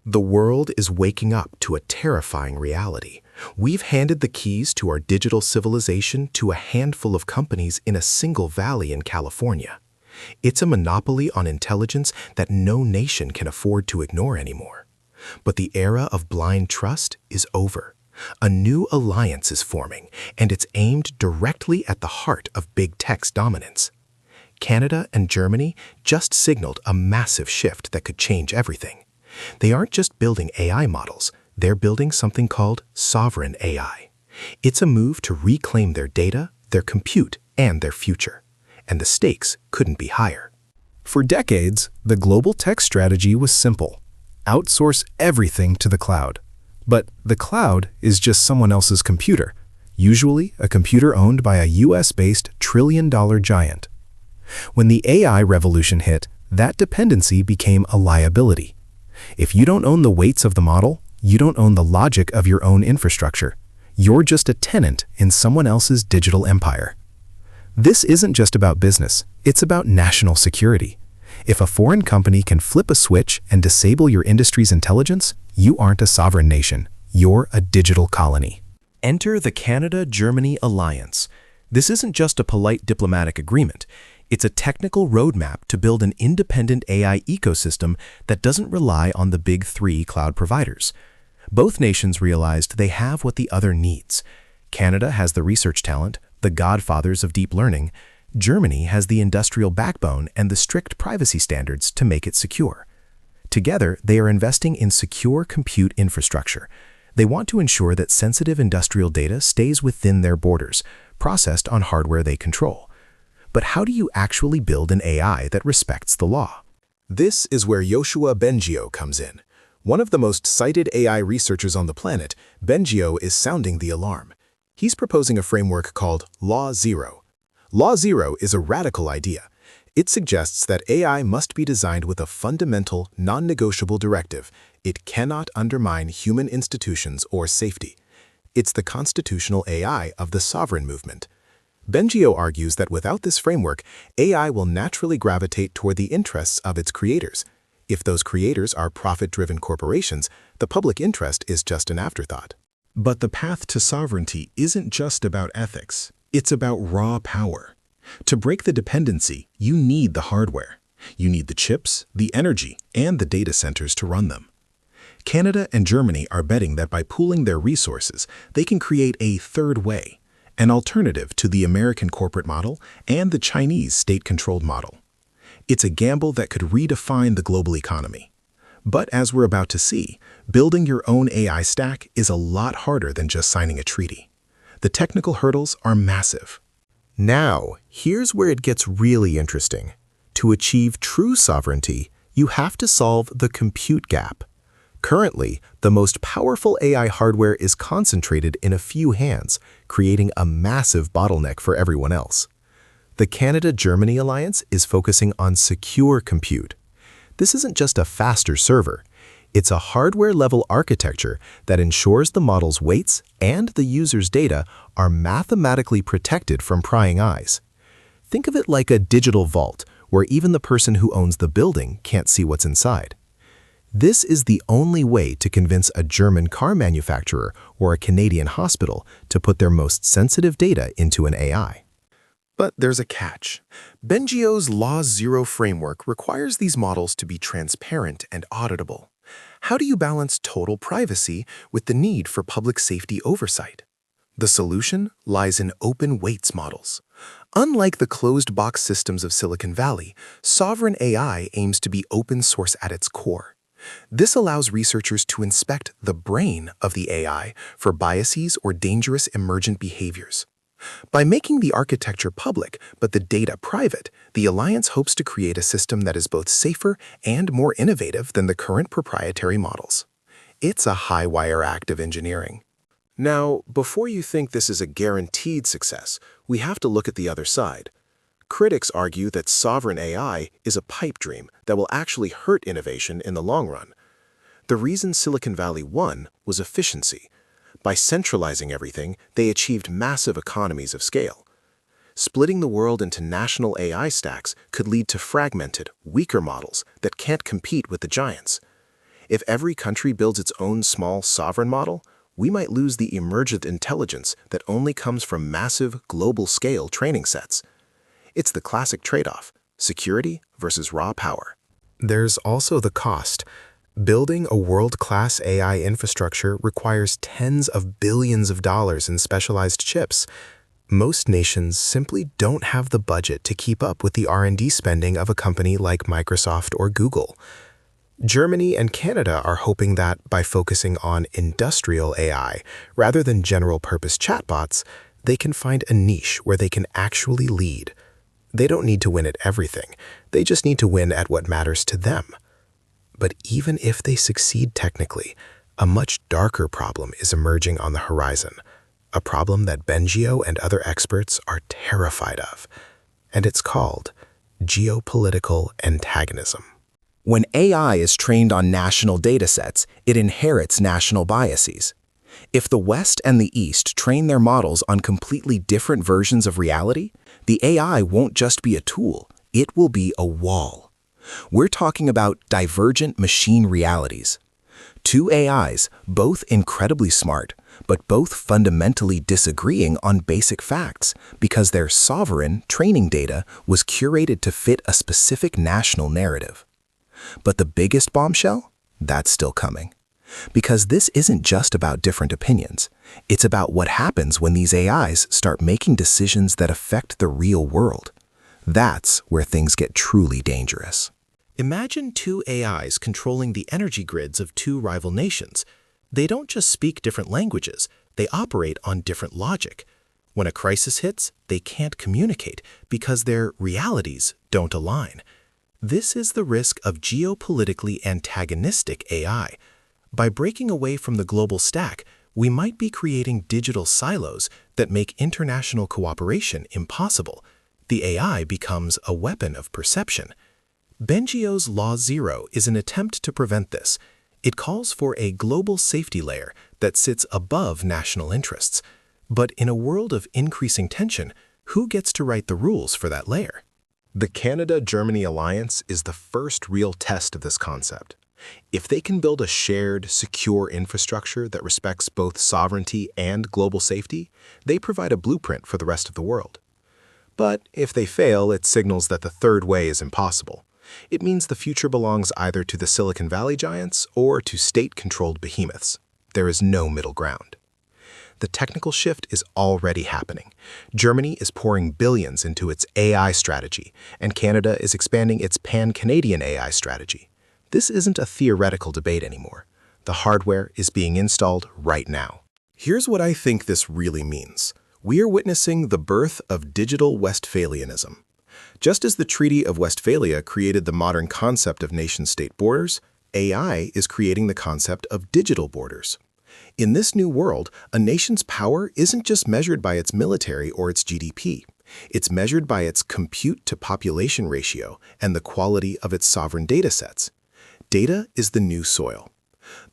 The world is waking up to a terrifying reality. We've handed the keys to our digital civilization to a handful of companies in a single valley in California. It's a monopoly on intelligence that no nation can afford to ignore anymore. But the era of blind trust is over. A new alliance is forming, and it's aimed directly at the heart of big tech's dominance. Canada and Germany just signaled a massive shift that could change everything. They aren't just building AI models, they're building something called sovereign AI. It's a move to reclaim their data, their compute, and their future. And the stakes couldn't be higher. For decades, the global tech strategy was simple: outsource everything to the cloud. But the cloud is just someone else's computer, usually a computer owned by a US-based trillion-dollar giant. When the AI revolution hit, that dependency became a liability. If you don't own the weights of the model, you don't own the logic of your own infrastructure. You're just a tenant in someone else's digital empire. This isn't just about business, it's about national security. If a foreign company can flip a switch and disable your industry's intelligence, you aren't a sovereign nation, you're a digital colony. Enter the Canada-Germany alliance. This isn't just a polite diplomatic agreement. It's a technical roadmap to build an independent AI ecosystem that doesn't rely on the big three cloud providers. Both nations realized they have what the other needs. Canada has the research talent, the godfathers of deep learning. Germany has the industrial backbone and the strict privacy standards to make it secure. Together, they are investing in secure compute infrastructure. They want to ensure that sensitive industrial data stays within their borders, processed on hardware they control. But how do you actually build an AI that respects the law? This is where Yoshua Bengio comes in. One of the most cited AI researchers on the planet, Bengio is sounding the alarm. He's proposing a framework called Law Zero. Law Zero is a radical idea. It suggests that AI must be designed with a fundamental, non-negotiable directive. It cannot undermine human institutions or safety. It's the constitutional AI of the sovereign movement. Bengio argues that without this framework, AI will naturally gravitate toward the interests of its creators. If those creators are profit-driven corporations, the public interest is just an afterthought. But the path to sovereignty isn't just about ethics. It's about raw power. To break the dependency, you need the hardware. You need the chips, the energy, and the data centers to run them. Canada and Germany are betting that by pooling their resources, they can create a third way, an alternative to the American corporate model and the Chinese state-controlled model. It's a gamble that could redefine the global economy. But as we're about to see, building your own AI stack is a lot harder than just signing a treaty. The technical hurdles are massive. Now, here's where it gets really interesting. To achieve true sovereignty, you have to solve the compute gap. Currently, the most powerful AI hardware is concentrated in a few hands, creating a massive bottleneck for everyone else. The Canada-Germany alliance is focusing on secure compute. This isn't just a faster server. It's a hardware-level architecture that ensures the model's weights and the user's data are mathematically protected from prying eyes. Think of it like a digital vault, where even the person who owns the building can't see what's inside. This is the only way to convince a German car manufacturer or a Canadian hospital to put their most sensitive data into an AI. But there's a catch. Bengio's Law Zero framework requires these models to be transparent and auditable. How do you balance total privacy with the need for public safety oversight? The solution lies in open weights models. Unlike the closed-box systems of Silicon Valley, sovereign AI aims to be open source at its core. This allows researchers to inspect the brain of the AI for biases or dangerous emergent behaviors. By making the architecture public but the data private, the alliance hopes to create a system that is both safer and more innovative than the current proprietary models. It's a high-wire act of engineering. Now, before you think this is a guaranteed success, we have to look at the other side. Critics argue that sovereign AI is a pipe dream that will actually hurt innovation in the long run. The reason Silicon Valley won was efficiency. By centralizing everything, they achieved massive economies of scale. Splitting the world into national AI stacks could lead to fragmented, weaker models that can't compete with the giants. If every country builds its own small sovereign model, we might lose the emergent intelligence that only comes from massive, global-scale training sets. It's the classic trade-off: security versus raw power. There's also the cost. Building a world-class AI infrastructure requires tens of billions of dollars in specialized chips. Most nations simply don't have the budget to keep up with the R&D spending of a company like Microsoft or Google. Germany and Canada are hoping that by focusing on industrial AI rather than general-purpose chatbots, they can find a niche where they can actually lead. They don't need to win at everything. They just need to win at what matters to them. But even if they succeed technically, a much darker problem is emerging on the horizon, a problem that Bengio and other experts are terrified of, and it's called geopolitical antagonism. When AI is trained on national datasets, it inherits national biases. If the West and the East train their models on completely different versions of reality, the AI won't just be a tool, it will be a wall. We're talking about divergent machine realities. Two AIs, both incredibly smart, but both fundamentally disagreeing on basic facts because their sovereign training data was curated to fit a specific national narrative. But the biggest bombshell? That's still coming. Because this isn't just about different opinions. It's about what happens when these AIs start making decisions that affect the real world. That's where things get truly dangerous. Imagine two AIs controlling the energy grids of two rival nations. They don't just speak different languages, they operate on different logic. When a crisis hits, they can't communicate because their realities don't align. This is the risk of geopolitically antagonistic AI. By breaking away from the global stack, we might be creating digital silos that make international cooperation impossible. The AI becomes a weapon of perception. Bengio's Law Zero is an attempt to prevent this. It calls for a global safety layer that sits above national interests. But in a world of increasing tension, who gets to write the rules for that layer? The Canada-Germany alliance is the first real test of this concept. If they can build a shared, secure infrastructure that respects both sovereignty and global safety, they provide a blueprint for the rest of the world. But if they fail, it signals that the third way is impossible. It means the future belongs either to the Silicon Valley giants or to state-controlled behemoths. There is no middle ground. The technical shift is already happening. Germany is pouring billions into its AI strategy, and Canada is expanding its pan-Canadian AI strategy. This isn't a theoretical debate anymore. The hardware is being installed right now. Here's what I think this really means. We are witnessing the birth of digital Westphalianism. Just as the Treaty of Westphalia created the modern concept of nation-state borders, AI is creating the concept of digital borders. In this new world, a nation's power isn't just measured by its military or its GDP. It's measured by its compute-to-population ratio and the quality of its sovereign datasets. Data is the new soil.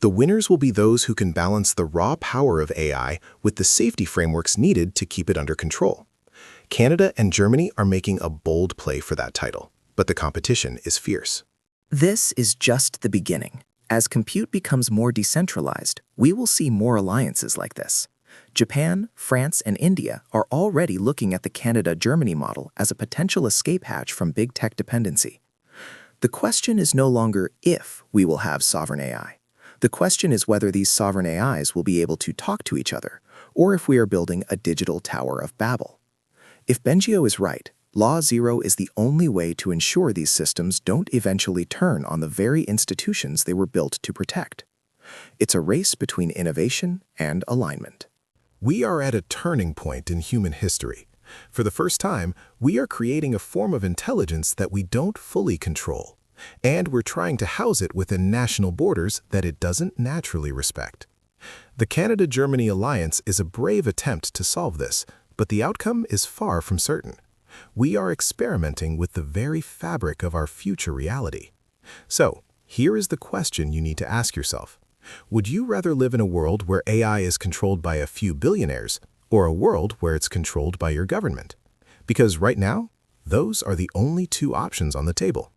The winners will be those who can balance the raw power of AI with the safety frameworks needed to keep it under control. Canada and Germany are making a bold play for that title, but the competition is fierce. This is just the beginning. As compute becomes more decentralized, we will see more alliances like this. Japan, France, and India are already looking at the Canada-Germany model as a potential escape hatch from big tech dependency. The question is no longer if we will have sovereign AI. The question is whether these sovereign AIs will be able to talk to each other, or if we are building a digital Tower of Babel. If Bengio is right, Law Zero is the only way to ensure these systems don't eventually turn on the very institutions they were built to protect. It's a race between innovation and alignment. We are at a turning point in human history. For the first time, we are creating a form of intelligence that we don't fully control, and we're trying to house it within national borders that it doesn't naturally respect. The Canada-Germany alliance is a brave attempt to solve this, but the outcome is far from certain. We are experimenting with the very fabric of our future reality. So, here is the question you need to ask yourself. Would you rather live in a world where AI is controlled by a few billionaires, or a world where it's controlled by your government? Because right now, those are the only two options on the table.